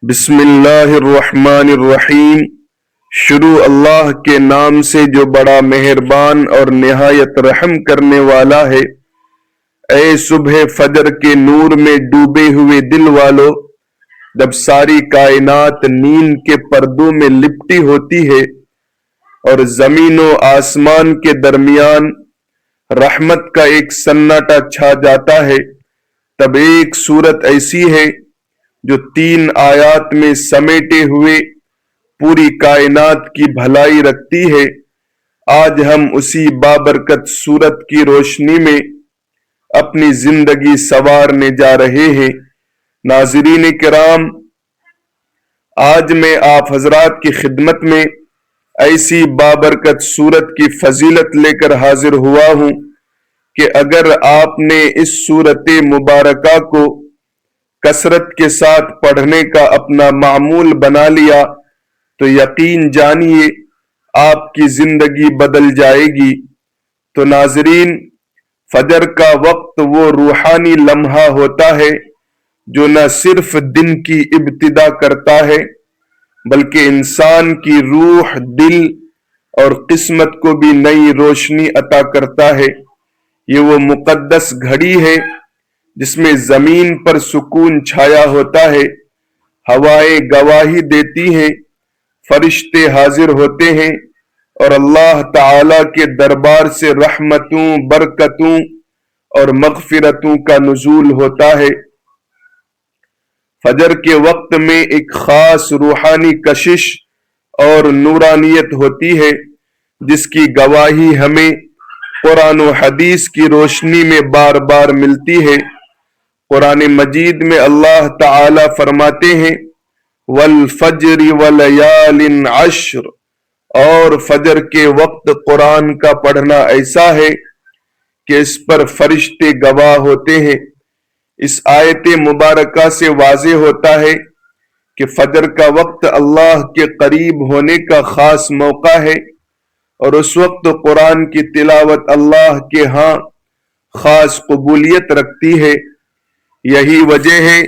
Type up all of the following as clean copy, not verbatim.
بسم اللہ الرحمن الرحیم۔ شروع اللہ کے نام سے جو بڑا مہربان اور نہایت رحم کرنے والا ہے۔ اے صبح فجر کے نور میں ڈوبے ہوئے دل والو، جب ساری کائنات نیند کے پردوں میں لپٹی ہوتی ہے اور زمین و آسمان کے درمیان رحمت کا ایک سناٹا چھا جاتا ہے، تب ایک صورت ایسی ہے جو 3 آیات میں سمیٹے ہوئے پوری کائنات کی بھلائی رکھتی ہے۔ آج ہم اسی بابرکت صورت کی روشنی میں اپنی زندگی سنوارنے جا رہے ہیں۔ ناظرین کرام، آج میں آپ حضرات کی خدمت میں ایسی بابرکت صورت کی فضیلت لے کر حاضر ہوا ہوں کہ اگر آپ نے اس صورت مبارکہ کو کثرت کے ساتھ پڑھنے کا اپنا معمول بنا لیا تو یقین جانیے آپ کی زندگی بدل جائے گی۔ تو ناظرین، فجر کا وقت وہ روحانی لمحہ ہوتا ہے جو نہ صرف دن کی ابتدا کرتا ہے بلکہ انسان کی روح، دل اور قسمت کو بھی نئی روشنی عطا کرتا ہے۔ یہ وہ مقدس گھڑی ہے جس میں زمین پر سکون چھایا ہوتا ہے، ہوائیں گواہی دیتی ہیں، فرشتے حاضر ہوتے ہیں اور اللہ تعالی کے دربار سے رحمتوں، برکتوں اور مغفرتوں کا نزول ہوتا ہے۔ فجر کے وقت میں ایک خاص روحانی کشش اور نورانیت ہوتی ہے جس کی گواہی ہمیں قرآن و حدیث کی روشنی میں بار بار ملتی ہے۔ قرآن مجید میں اللہ تعالی فرماتے ہیں والفجر ولیال عشر، اور فجر کے وقت قرآن کا پڑھنا ایسا ہے کہ اس پر فرشتے گواہ ہوتے ہیں۔ اس آیت مبارکہ سے واضح ہوتا ہے کہ فجر کا وقت اللہ کے قریب ہونے کا خاص موقع ہے اور اس وقت قرآن کی تلاوت اللہ کے ہاں خاص قبولیت رکھتی ہے۔ یہی وجہ ہے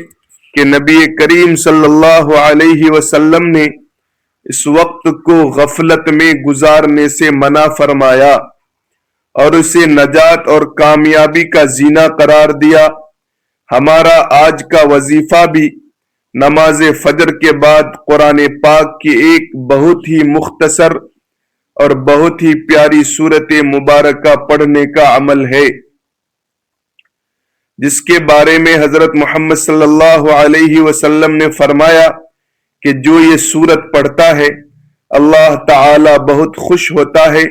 کہ نبی کریم صلی اللہ علیہ وسلم نے اس وقت کو غفلت میں گزارنے سے منع فرمایا اور اسے نجات اور کامیابی کا زینہ قرار دیا۔ ہمارا آج کا وظیفہ بھی نماز فجر کے بعد قرآن پاک کی ایک بہت ہی مختصر اور بہت ہی پیاری سورت مبارکہ پڑھنے کا عمل ہے، جس کے بارے میں حضرت محمد صلی اللہ علیہ وسلم نے فرمایا کہ جو یہ سورت پڑھتا ہے اللہ تعالی بہت خوش ہوتا ہے،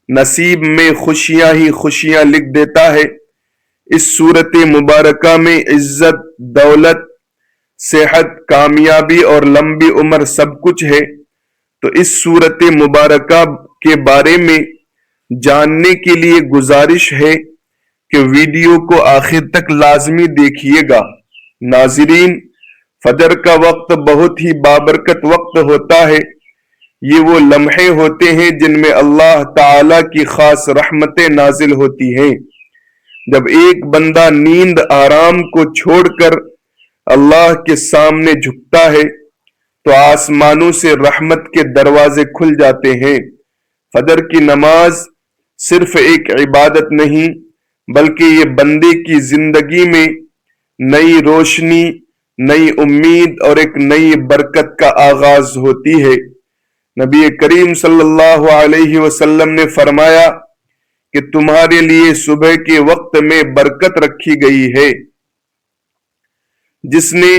نصیب میں خوشیاں ہی خوشیاں لکھ دیتا ہے۔ اس سورت مبارکہ میں عزت، دولت، صحت، کامیابی اور لمبی عمر سب کچھ ہے۔ تو اس سورت مبارکہ کے بارے میں جاننے کے لیے گزارش ہے کہ ویڈیو کو آخر تک لازمی دیکھیے گا۔ ناظرین، فجر کا وقت بہت ہی بابرکت وقت ہوتا ہے۔ یہ وہ لمحے ہوتے ہیں جن میں اللہ تعالی کی خاص رحمتیں نازل ہوتی ہیں۔ جب ایک بندہ نیند آرام کو چھوڑ کر اللہ کے سامنے جھکتا ہے تو آسمانوں سے رحمت کے دروازے کھل جاتے ہیں۔ فجر کی نماز صرف ایک عبادت نہیں بلکہ یہ بندے کی زندگی میں نئی روشنی، نئی امید اور ایک نئی برکت کا آغاز ہوتی ہے۔ نبی کریم صلی اللہ علیہ وسلم نے فرمایا کہ تمہارے لیے صبح کے وقت میں برکت رکھی گئی ہے۔ جس نے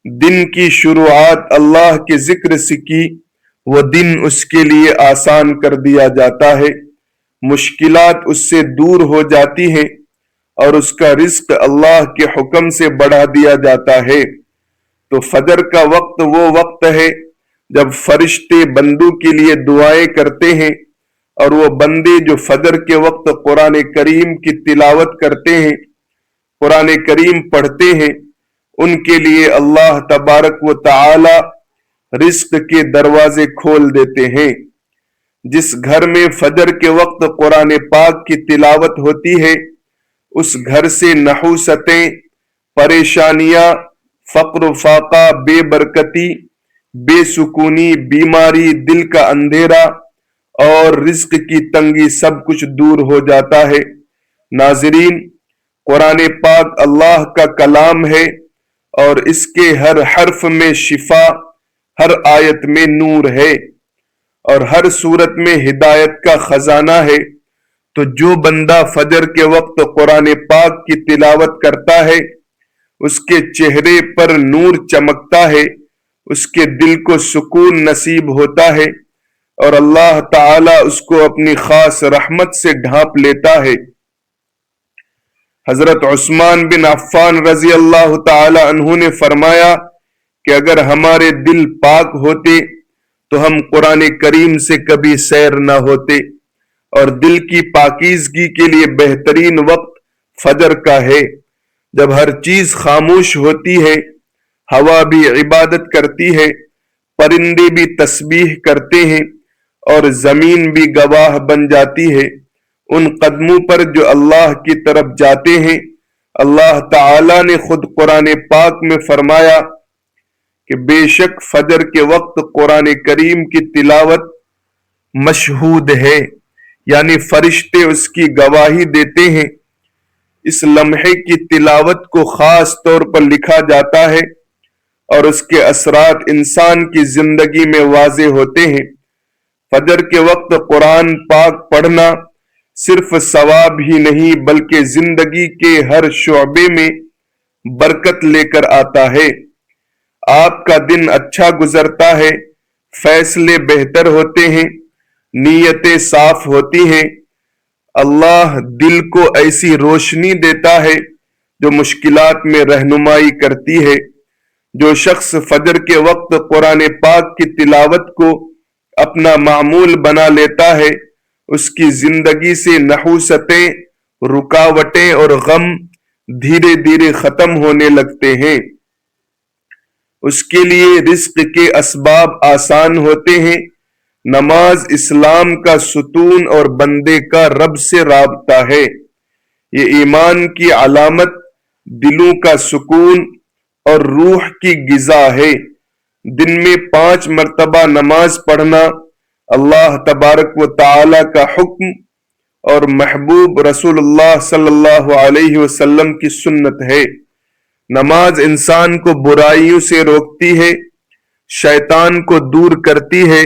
دن کی شروعات اللہ کے ذکر سے کی وہ دن اس کے لیے آسان کر دیا جاتا ہے، مشکلات اس سے دور ہو جاتی ہیں اور اس کا رزق اللہ کے حکم سے بڑھا دیا جاتا ہے۔ تو فجر کا وقت وہ وقت ہے جب فرشتے بندوں کے لیے دعائیں کرتے ہیں اور وہ بندے جو فجر کے وقت قرآن کریم کی تلاوت کرتے ہیں، قرآن کریم پڑھتے ہیں، ان کے لیے اللہ تبارک و تعالی رزق کے دروازے کھول دیتے ہیں۔ جس گھر میں فجر کے وقت قرآن پاک کی تلاوت ہوتی ہے اس گھر سے نحوستیں، پریشانیاں، فقر و فاقہ، بے برکتی، بے سکونی، بیماری، دل کا اندھیرا اور رزق کی تنگی سب کچھ دور ہو جاتا ہے۔ ناظرین، قرآن پاک اللہ کا کلام ہے اور اس کے ہر حرف میں شفا، ہر آیت میں نور ہے اور ہر صورت میں ہدایت کا خزانہ ہے۔ تو جو بندہ فجر کے وقت قرآن پاک کی تلاوت کرتا ہے، اس کے چہرے پر نور چمکتا ہے، اس کے دل کو سکون نصیب ہوتا ہے اور اللہ تعالی اس کو اپنی خاص رحمت سے ڈھانپ لیتا ہے۔ حضرت عثمان بن عفان رضی اللہ تعالی عنہ نے فرمایا کہ اگر ہمارے دل پاک ہوتے تو ہم قرآن کریم سے کبھی سیر نہ ہوتے، اور دل کی پاکیزگی کے لیے بہترین وقت فجر کا ہے، جب ہر چیز خاموش ہوتی ہے، ہوا بھی عبادت کرتی ہے، پرندے بھی تسبیح کرتے ہیں اور زمین بھی گواہ بن جاتی ہے ان قدموں پر جو اللہ کی طرف جاتے ہیں۔ اللہ تعالی نے خود قرآن پاک میں فرمایا کہ بے شک فجر کے وقت قرآن کریم کی تلاوت مشہود ہے، یعنی فرشتے اس کی گواہی دیتے ہیں۔ اس لمحے کی تلاوت کو خاص طور پر لکھا جاتا ہے اور اس کے اثرات انسان کی زندگی میں واضح ہوتے ہیں۔ فجر کے وقت قرآن پاک پڑھنا صرف ثواب ہی نہیں بلکہ زندگی کے ہر شعبے میں برکت لے کر آتا ہے۔ آپ کا دن اچھا گزرتا ہے، فیصلے بہتر ہوتے ہیں، نیتیں صاف ہوتی ہیں۔ اللہ دل کو ایسی روشنی دیتا ہے جو مشکلات میں رہنمائی کرتی ہے۔ جو شخص فجر کے وقت قرآن پاک کی تلاوت کو اپنا معمول بنا لیتا ہے، اس کی زندگی سے نحوستیں، رکاوٹیں اور غم دھیرے دھیرے ختم ہونے لگتے ہیں۔ اس کے لیے رزق کے اسباب آسان ہوتے ہیں۔ نماز اسلام کا ستون اور بندے کا رب سے رابطہ ہے۔ یہ ایمان کی علامت، دلوں کا سکون اور روح کی غذا ہے۔ دن میں 5 مرتبہ نماز پڑھنا اللہ تبارک و تعالی کا حکم اور محبوب رسول اللہ صلی اللہ علیہ وسلم کی سنت ہے۔ نماز انسان کو برائیوں سے روکتی ہے، شیطان کو دور کرتی ہے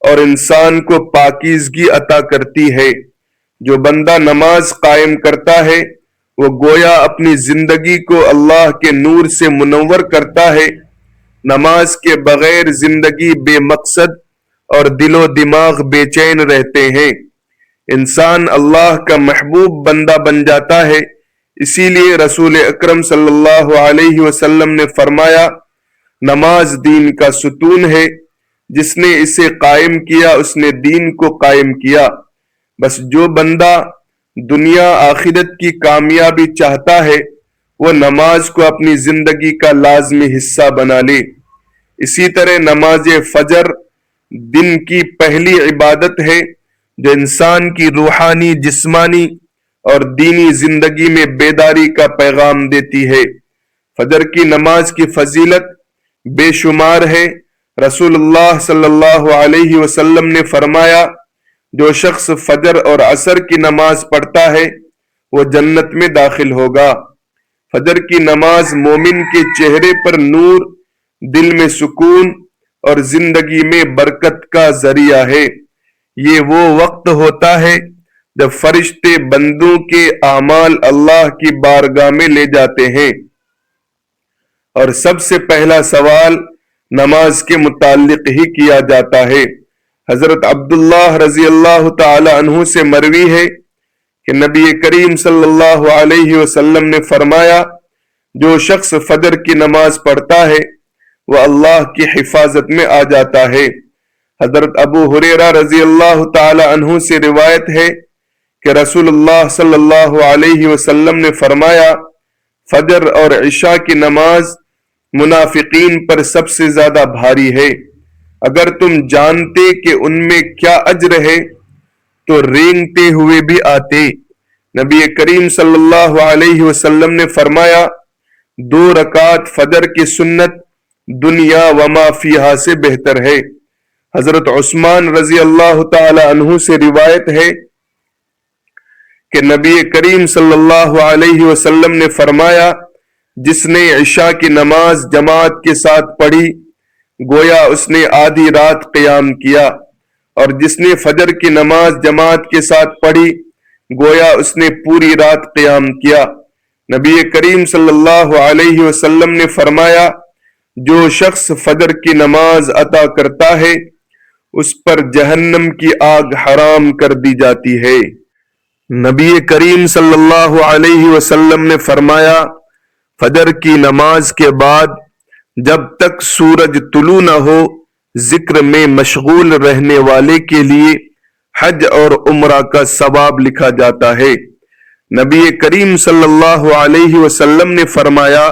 اور انسان کو پاکیزگی عطا کرتی ہے۔ جو بندہ نماز قائم کرتا ہے وہ گویا اپنی زندگی کو اللہ کے نور سے منور کرتا ہے۔ نماز کے بغیر زندگی بے مقصد اور دل و دماغ بے چین رہتے ہیں۔ انسان اللہ کا محبوب بندہ بن جاتا ہے۔ اسی لیے رسول اکرم صلی اللہ علیہ وسلم نے فرمایا، نماز دین کا ستون ہے، جس نے اسے قائم کیا اس نے دین کو قائم کیا۔ بس جو بندہ دنیا آخرت کی کامیابی چاہتا ہے وہ نماز کو اپنی زندگی کا لازمی حصہ بنا لے۔ اسی طرح نماز فجر دن کی پہلی عبادت ہے جو انسان کی روحانی، جسمانی اور دینی زندگی میں بیداری کا پیغام دیتی ہے۔ فجر کی نماز کی فضیلت بے شمار ہے۔ رسول اللہ صلی اللہ علیہ وسلم نے فرمایا، جو شخص فجر اور عصر کی نماز پڑھتا ہے وہ جنت میں داخل ہوگا۔ فجر کی نماز مومن کے چہرے پر نور، دل میں سکون اور زندگی میں برکت کا ذریعہ ہے۔ یہ وہ وقت ہوتا ہے جب فرشتے بندوں کے اعمال اللہ کی بارگاہ میں لے جاتے ہیں، اور سب سے پہلا سوال نماز کے متعلق ہی کیا جاتا ہے۔ حضرت عبداللہ رضی اللہ تعالی عنہ سے مروی ہے کہ نبی کریم صلی اللہ علیہ وسلم نے فرمایا، جو شخص فجر کی نماز پڑھتا ہے وہ اللہ کی حفاظت میں آ جاتا ہے۔ حضرت ابو ہریرہ رضی اللہ تعالی عنہ سے روایت ہے کہ رسول اللہ صلی اللہ علیہ وسلم نے فرمایا، فجر اور عشاء کی نماز منافقین پر سب سے زیادہ بھاری ہے۔ اگر تم جانتے کہ ان میں کیا اجر ہے تو رینگتے ہوئے بھی آتے۔ نبی کریم صلی اللہ علیہ وسلم نے فرمایا، 2 رکعت فجر کی سنت دنیا وما فیہا سے بہتر ہے۔ حضرت عثمان رضی اللہ تعالی عنہ سے روایت ہے کہ نبی کریم صلی اللہ علیہ وسلم نے فرمایا، جس نے عشاء کی نماز جماعت کے ساتھ پڑھی گویا اس نے آدھی رات قیام کیا، اور جس نے فجر کی نماز جماعت کے ساتھ پڑھی گویا اس نے پوری رات قیام کیا۔ نبی کریم صلی اللہ علیہ وسلم نے فرمایا، جو شخص فجر کی نماز عطا کرتا ہے اس پر جہنم کی آگ حرام کر دی جاتی ہے۔ نبی کریم صلی اللہ علیہ وسلم نے فرمایا، فجر کی نماز کے بعد جب تک سورج طلوع نہ ہو ذکر میں مشغول رہنے والے کے لیے حج اور عمرہ کا ثواب لکھا جاتا ہے۔ نبی کریم صلی اللہ علیہ وسلم نے فرمایا،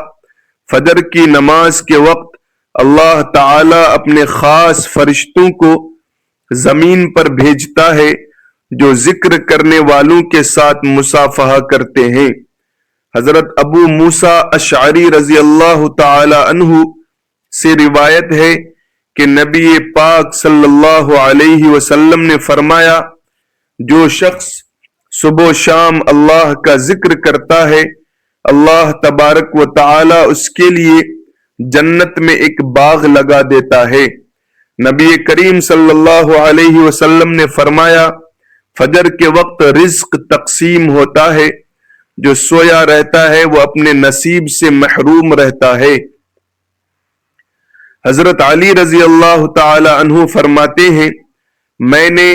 فجر کی نماز کے وقت اللہ تعالی اپنے خاص فرشتوں کو زمین پر بھیجتا ہے جو ذکر کرنے والوں کے ساتھ مصافحہ کرتے ہیں۔ حضرت ابو موسیٰ اشعری رضی اللہ تعالی عنہ سے روایت ہے کہ نبی پاک صلی اللہ علیہ وسلم نے فرمایا، جو شخص صبح و شام اللہ کا ذکر کرتا ہے اللہ تبارک و تعالی اس کے لیے جنت میں ایک باغ لگا دیتا ہے۔ نبی کریم صلی اللہ علیہ وسلم نے فرمایا، فجر کے وقت رزق تقسیم ہوتا ہے، جو سویا رہتا ہے وہ اپنے نصیب سے محروم رہتا ہے۔ حضرت علی رضی اللہ تعالی عنہ فرماتے ہیں، میں نے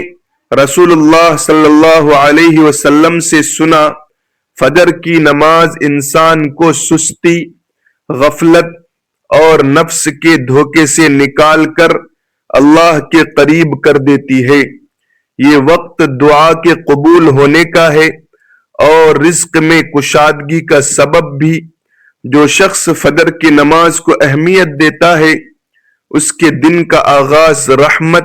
رسول اللہ صلی اللہ علیہ وسلم سے سنا، فجر کی نماز انسان کو سستی، غفلت اور نفس کے دھوکے سے نکال کر اللہ کے قریب کر دیتی ہے۔ یہ وقت دعا کے قبول ہونے کا ہے اور رزق میں کشادگی کا سبب بھی۔ جو شخص فجر کی نماز کو اہمیت دیتا ہے اس کے دن کا آغاز رحمت،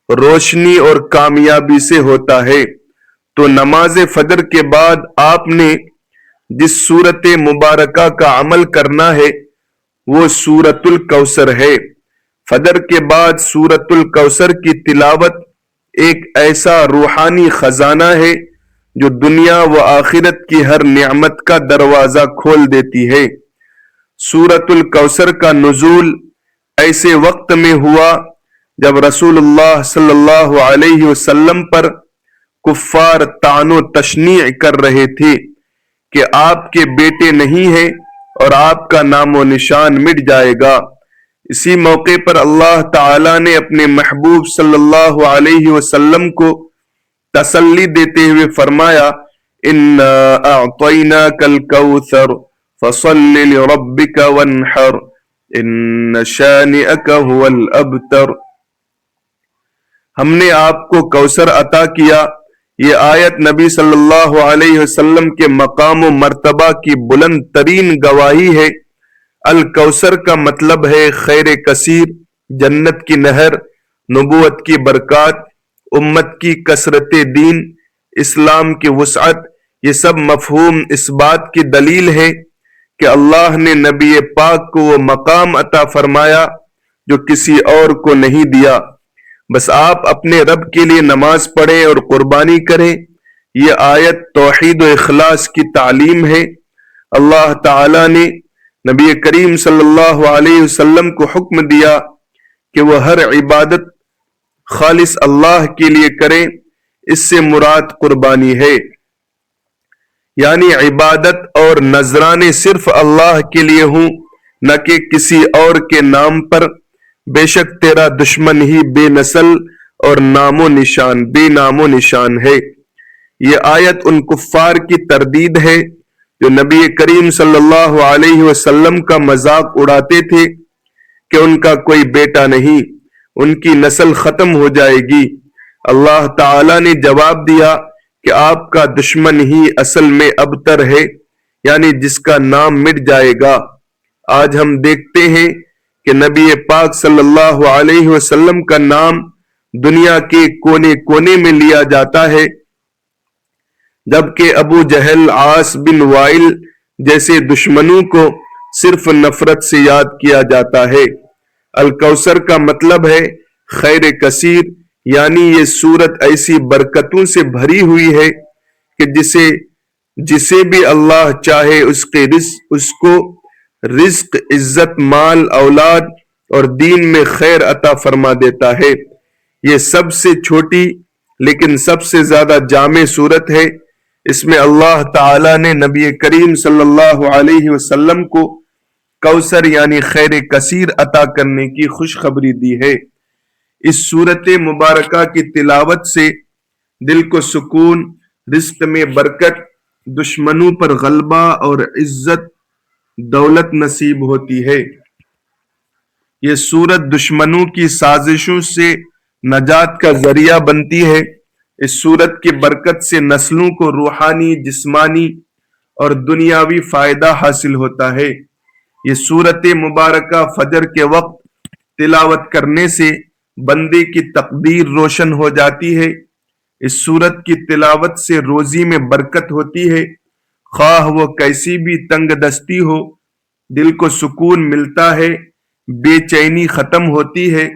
روشنی اور کامیابی سے ہوتا ہے۔ تو نماز فجر کے بعد آپ نے جس سورت مبارکہ کا عمل کرنا ہے وہ سورۃ الکوثر ہے۔ فجر کے بعد سورۃ الکوثر کی تلاوت ایک ایسا روحانی خزانہ ہے جو دنیا و آخرت کی ہر نعمت کا دروازہ کھول دیتی ہے۔ سورۃ الکوثر کا نزول ایسے وقت میں ہوا جب رسول اللہ صلی اللہ علیہ وسلم پر کفار طعن و تشنیع کر رہے تھے کہ آپ کے بیٹے نہیں ہیں اور آپ کا نام و نشان مٹ جائے گا۔ اسی موقع پر اللہ تعالی نے اپنے محبوب صلی اللہ علیہ وسلم کو تسلی دیتے ہوئے فرمایا، اِنَّا أَعْطَيْنَاكَ الْكَوْثَرَ فَصَلِّ لِرَبِّكَ وَانْحَرْ إِنَّ شَانِئَكَ هُوَ الْأَبْتَرُ۔ ہم نے آپ کو کوثر عطا کیا۔ یہ آیت نبی صلی اللہ علیہ وسلم کے مقام و مرتبہ کی بلند ترین گواہی ہے۔ الکوثر کا مطلب ہے خیر کثیر، جنت کی نہر، نبوت کی برکات، امت کی کثرت دین، اسلام کی وسعت۔ یہ سب مفہوم اس بات کی دلیل ہے کہ اللہ نے نبی پاک کو وہ مقام عطا فرمایا جو کسی اور کو نہیں دیا۔ بس آپ اپنے رب کے لیے نماز پڑھیں اور قربانی کریں۔ یہ آیت توحید و اخلاص کی تعلیم ہے۔ اللہ تعالی نے نبی کریم صلی اللہ علیہ وسلم کو حکم دیا کہ وہ ہر عبادت خالص اللہ کے لیے کریں۔ اس سے مراد قربانی ہے، یعنی عبادت اور نذرانے صرف اللہ کے لیے ہوں، نہ کہ کسی اور کے نام پر۔ بے شک تیرا دشمن ہی بے نسل اور بے نام و نشان ہے۔ یہ آیت ان کفار کی تردید ہے جو نبی کریم صلی اللہ علیہ وسلم کا مذاق اڑاتے تھے کہ ان کا کوئی بیٹا نہیں، ان کی نسل ختم ہو جائے گی۔ اللہ تعالی نے جواب دیا کہ آپ کا دشمن ہی اصل میں ابتر ہے، یعنی جس کا نام مٹ جائے گا۔ آج ہم دیکھتے ہیں کہ نبی پاک صلی اللہ علیہ وسلم کا نام دنیا کے کونے کونے میں لیا جاتا ہے، جبکہ ابو جہل، عاص بن وائل جیسے دشمنوں کو صرف نفرت سے یاد کیا جاتا ہے۔ الکوثر کا مطلب ہے خیر کثیر، یعنی یہ سورت ایسی برکتوں سے بھری ہوئی ہے کہ جسے بھی اللہ چاہے اس کو رزق، عزت، مال، اولاد اور دین میں خیر عطا فرما دیتا ہے۔ یہ سب سے چھوٹی لیکن سب سے زیادہ جامع سورت ہے۔ اس میں اللہ تعالی نے نبی کریم صلی اللہ علیہ وسلم کو کوثر یعنی خیر کثیر عطا کرنے کی خوشخبری دی ہے۔ اس سورت مبارکہ کی تلاوت سے دل کو سکون، رزق میں برکت، دشمنوں پر غلبہ اور عزت دولت نصیب ہوتی ہے۔ یہ سورت دشمنوں کی سازشوں سے نجات کا ذریعہ بنتی ہے۔ اس سورت کی برکت سے نسلوں کو روحانی، جسمانی اور دنیاوی فائدہ حاصل ہوتا ہے۔ یہ سورت مبارکہ فجر کے وقت تلاوت کرنے سے بندے کی تقدیر روشن ہو جاتی ہے۔ اس سورت کی تلاوت سے روزی میں برکت ہوتی ہے، خواہ وہ کیسی بھی تنگ دستی ہو، دل کو سکون ملتا ہے، بے چینی ختم ہوتی ہے،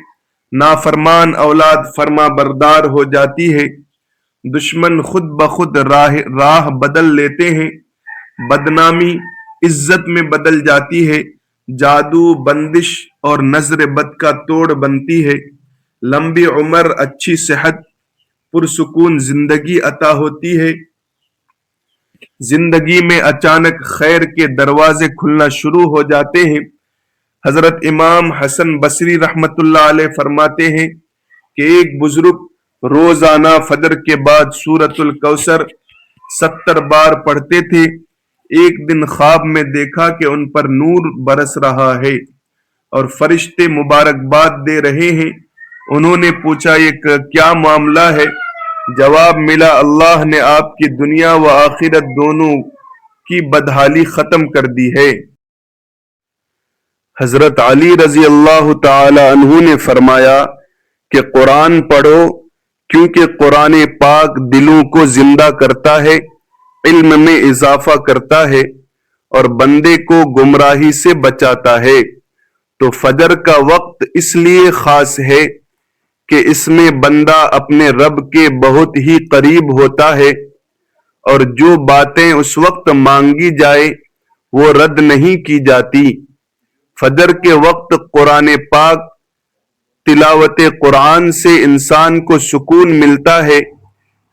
نافرمان اولاد فرما بردار ہو جاتی ہے، دشمن خود بخود راہ بدل لیتے ہیں، بدنامی عزت میں بدل جاتی ہے، جادو، بندش اور نظر بد کا توڑ بنتی ہے، لمبی عمر، اچھی صحت، پرسکون زندگی عطا ہوتی ہے، زندگی میں اچانک خیر کے دروازے کھلنا شروع ہو جاتے ہیں۔ حضرت امام حسن بصری رحمت اللہ علیہ فرماتے ہیں کہ ایک بزرگ روزانہ فجر کے بعد سورۃ الکوثر 70 بار پڑھتے تھے۔ ایک دن خواب میں دیکھا کہ ان پر نور برس رہا ہے اور فرشتے مبارکباد دے رہے ہیں۔ انہوں نے پوچھا یہ کیا معاملہ ہے؟ جواب ملا اللہ نے آپ کی دنیا و آخرت دونوں کی بدحالی ختم کر دی ہے۔ حضرت علی رضی اللہ تعالی عنہ نے فرمایا کہ قرآن پڑھو کیونکہ قرآن پاک دلوں کو زندہ کرتا ہے، علم میں اضافہ کرتا ہے اور بندے کو گمراہی سے بچاتا ہے۔ تو فجر کا وقت اس لیے خاص ہے کہ اس میں بندہ اپنے رب کے بہت ہی قریب ہوتا ہے اور جو باتیں اس وقت مانگی جائے وہ رد نہیں کی جاتی۔ فجر کے وقت قرآن پاک تلاوت قرآن سے انسان کو سکون ملتا ہے،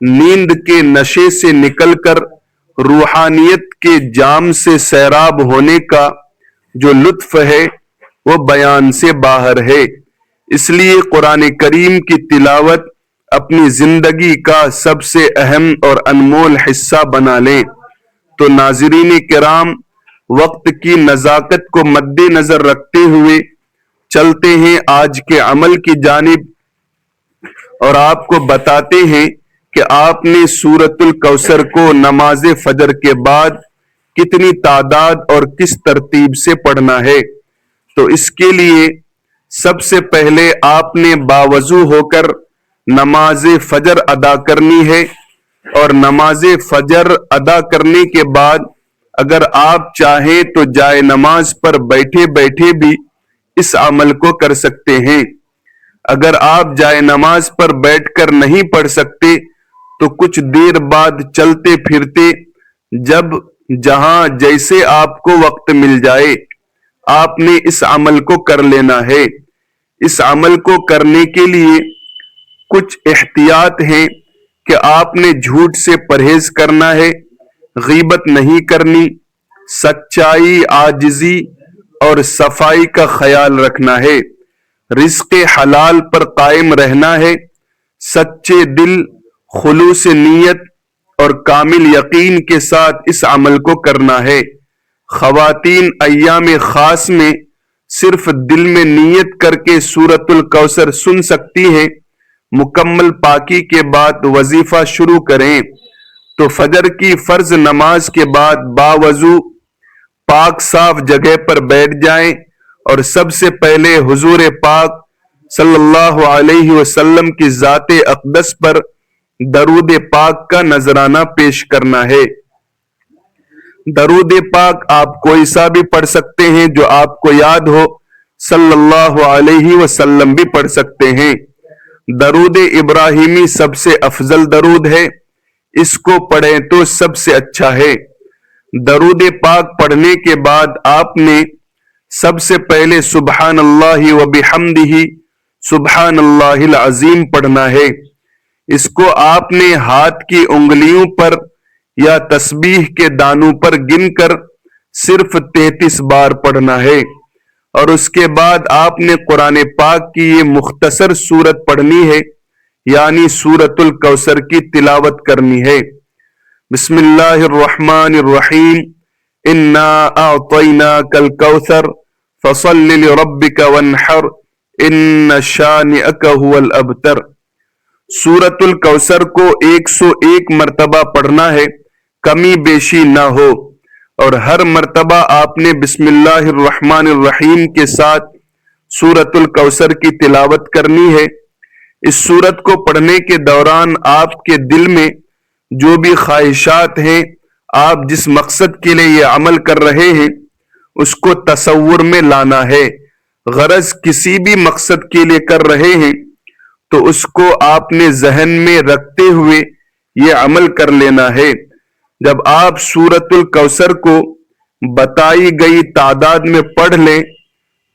نیند کے نشے سے نکل کر روحانیت کے جام سے سیراب ہونے کا جو لطف ہے وہ بیان سے باہر ہے۔ اس لیے قرآن کریم کی تلاوت اپنی زندگی کا سب سے اہم اور انمول حصہ بنا لیں۔ تو ناظرین کرام، وقت کی نزاکت کو مد نظر رکھتے ہوئے چلتے ہیں آج کے عمل کی جانب اور آپ کو بتاتے ہیں کہ آپ نے سورۃ الکوثر کو نماز فجر کے بعد کتنی تعداد اور کس ترتیب سے پڑھنا ہے۔ تو اس کے لیے سب سے پہلے آپ نے باوضو ہو کر نماز فجر ادا کرنی ہے اور نماز فجر ادا کرنے کے بعد اگر آپ چاہیں تو جائے نماز پر بیٹھے بیٹھے بھی اس عمل کو کر سکتے ہیں۔ اگر آپ جائے نماز پر بیٹھ کر نہیں پڑھ سکتے تو کچھ دیر بعد چلتے پھرتے جہاں جیسے آپ کو وقت مل جائے آپ نے اس عمل کو کر لینا ہے۔ اس عمل کو کرنے کے لیے کچھ احتیاط ہیں کہ آپ نے جھوٹ سے پرہیز کرنا ہے، غیبت نہیں کرنی، سچائی، عاجزی اور صفائی کا خیال رکھنا ہے، رزق حلال پر قائم رہنا ہے، سچے دل، خلوص نیت اور کامل یقین کے ساتھ اس عمل کو کرنا ہے۔ خواتین ایام خاص میں صرف دل میں نیت کر کے سورۃ الکوثر سن سکتی ہیں۔ مکمل پاکی کے بعد وظیفہ شروع کریں تو فجر کی فرض نماز کے بعد باوضو پاک صاف جگہ پر بیٹھ جائیں اور سب سے پہلے حضور پاک صلی اللہ علیہ وسلم کی ذات اقدس پر درود پاک کا نذرانہ پیش کرنا ہے۔ درود پاک آپ کوئی سا بھی پڑھ سکتے ہیں جو آپ کو یاد ہو، صلی اللہ علیہ وسلم بھی پڑھ سکتے ہیں۔ درود ابراہیمی سب سے افضل درود ہے، اس کو پڑھیں تو سب سے اچھا ہے۔ درود پاک پڑھنے کے بعد آپ نے سب سے پہلے سبحان اللہ و بحمدہ سبحان اللہ العظیم پڑھنا ہے۔ اس کو آپ نے ہاتھ کی انگلیوں پر یا تسبیح کے دانوں پر گن کر صرف 33 بار پڑھنا ہے، اور اس کے بعد آپ نے قرآن پاک کی یہ مختصر سورت پڑھنی ہے، یعنی سورۃ الکوثر کی تلاوت کرنی ہے۔ بسم اللہ الرحمن الرحیم، انا اعطیناک الکوثر فصل لربک وانحر ان شانئک هو الابتر۔ سورۃ الکوثر کو 101 مرتبہ پڑھنا ہے، کمی بیشی نہ ہو، اور ہر مرتبہ آپ نے بسم اللہ الرحمن الرحیم کے ساتھ سورۃ الکوثر کی تلاوت کرنی ہے۔ اس سورت کو پڑھنے کے دوران آپ کے دل میں جو بھی خواہشات ہیں، آپ جس مقصد کے لیے یہ عمل کر رہے ہیں، اس کو تصور میں لانا ہے۔ غرض کسی بھی مقصد کے لیے کر رہے ہیں تو اس کو آپ نے ذہن میں رکھتے ہوئے یہ عمل کر لینا ہے۔ جب آپ سورۃ الکوثر کو بتائی گئی تعداد میں پڑھ لیں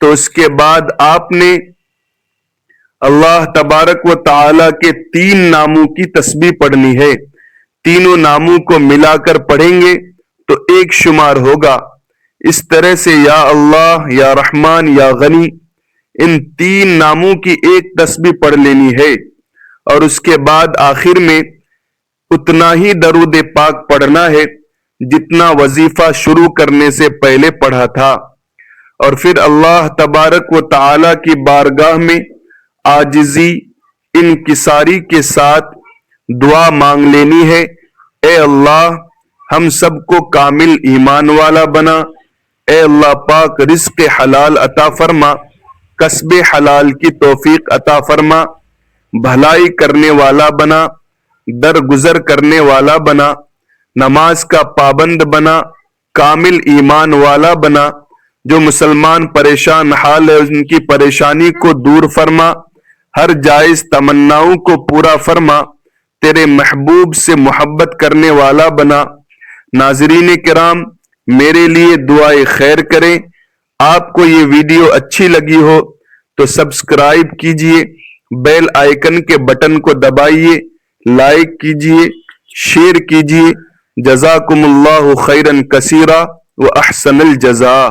تو اس کے بعد آپ نے اللہ تبارک و تعالی کے 3 ناموں کی تسبیح پڑھنی ہے۔ تینوں ناموں کو ملا کر پڑھیں گے تو ایک شمار ہوگا۔ اس طرح سے یا اللہ، یا رحمان، یا غنی، ان 3 ناموں کی ایک تسبیح پڑھ لینی ہے، اور اس کے بعد آخر میں اتنا ہی درود پاک پڑھنا ہے جتنا وظیفہ شروع کرنے سے پہلے پڑھا تھا، اور پھر اللہ تبارک و تعالی کی بارگاہ میں عاجزی انکساری کے ساتھ دعا مانگ لینی ہے، اے اللہ ہم سب کو کامل ایمان والا بنا، اے اللہ پاک رزق حلال عطا فرما، کسب حلال کی توفیق عطا فرما، بھلائی کرنے والا بنا، درگزر کرنے والا بنا، نماز کا پابند بنا، کامل ایمان والا بنا، جو مسلمان پریشان حال ہے ان کی پریشانی کو دور فرما، ہر جائز تمناؤں کو پورا فرما، تیرے محبوب سے محبت کرنے والا بنا۔ ناظرین کرام، میرے لیے دعائے خیر کریں۔ آپ کو یہ ویڈیو اچھی لگی ہو تو سبسکرائب کیجئے، بیل آئیکن کے بٹن کو دبائیے، لائک کیجئے، شیئر کیجئے۔ جزاکم اللہ خیرا کثیرا و احسن الجزاء۔